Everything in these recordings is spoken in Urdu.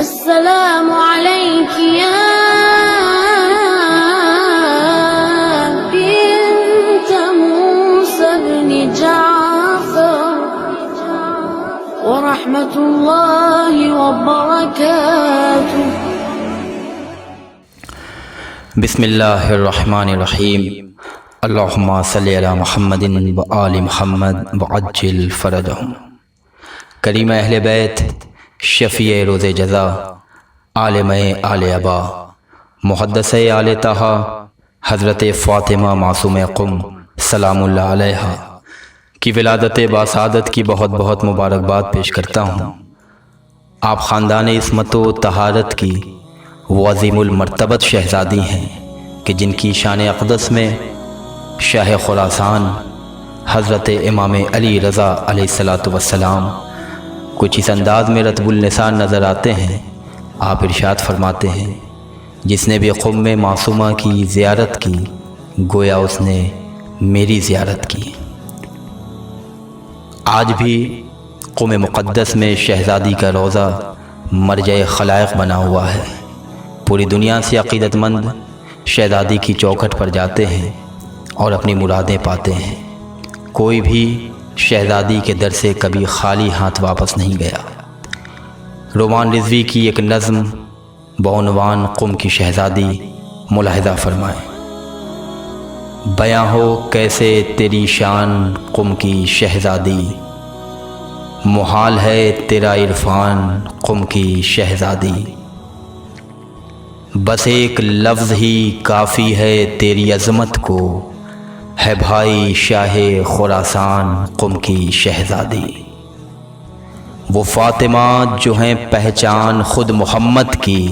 السلام عليك يا بنت موسى بن جعفر ورحمة الله وبركاته. بسم اللہ الرحمن الرحیم. اللہم صلی علی محمد و آل محمد وعجل فرجہم. کریم اہل بیت، شفیع روز جزا، عالم آل ابا، محدث آل طہا، حضرت فاطمہ معصوم قم سلام اللہ علیہا کی ولادت باسعادت کی بہت بہت مبارکباد پیش کرتا ہوں. آپ خاندان عظمت و طہارت کی وہ عظیم المرتبت شہزادی ہیں کہ جن کی شان اقدس میں شاہ-e-Khurasaan حضرت امام علی رضا علیہ السلام کچھ اس انداز میں رتب النسان نظر آتے ہیں. آپ ارشاد فرماتے ہیں، جس نے بھی قم میں معصومہ کی زیارت کی گویا اس نے میری زیارت کی. آج بھی قم مقدس میں شہزادی کا روضہ مرجع خلائق بنا ہوا ہے. پوری دنیا سے عقیدت مند شہزادی کی چوکھٹ پر جاتے ہیں اور اپنی مرادیں پاتے ہیں. کوئی بھی شہزادی کے در سے کبھی خالی ہاتھ واپس نہیں گیا. رومان رضوی کی ایک نظم بعنوان قم کی شہزادی ملاحظہ فرمائیں. بیاں ہو کیسے تیری شان قم کی شہزادی، محال ہے تیرا عرفان قم کی شہزادی. بس ایک لفظ ہی کافی ہے تیری عظمت کو، ہے بھائی شاہ-e-Khurasaan قم کی شہزادی. وہ فاطمہ جو ہیں پہچان خود محمد کی،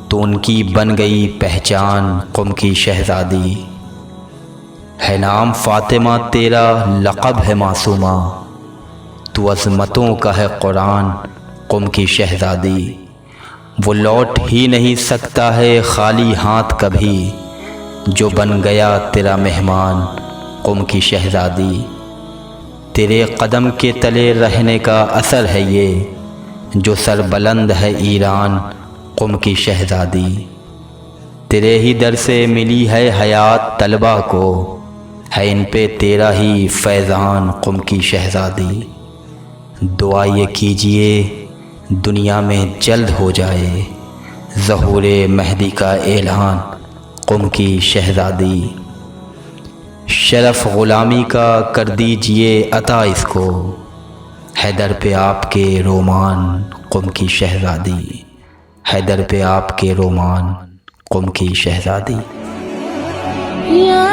تو ان کی بن گئی پہچان قم کی شہزادی. ہے نام فاطمہ تیرا لقب ہے معصومہ، تو عظمتوں کا ہے قرآن قم کی شہزادی. وہ لوٹ ہی نہیں سکتا ہے خالی ہاتھ کبھی، جو بن گیا تیرا مہمان قم کی شہزادی. تیرے قدم کے تلے رہنے کا اثر ہے یہ، جو سربلند ہے ایران قم کی شہزادی. تیرے ہی در سے ملی ہے حیات طلبہ کو، ہے ان پہ تیرا ہی فیضان قم کی شہزادی. دعا یہ کیجئے دنیا میں جلد ہو جائے ظہور مہدی کا اعلان قم کی شہزادی. شرف غلامی کا کر دیجئے عطا اس کو، حیدر پہ آپ کے رومان قم کی شہزادی. حیدر پہ آپ کے رومان قم کی شہزادی. یا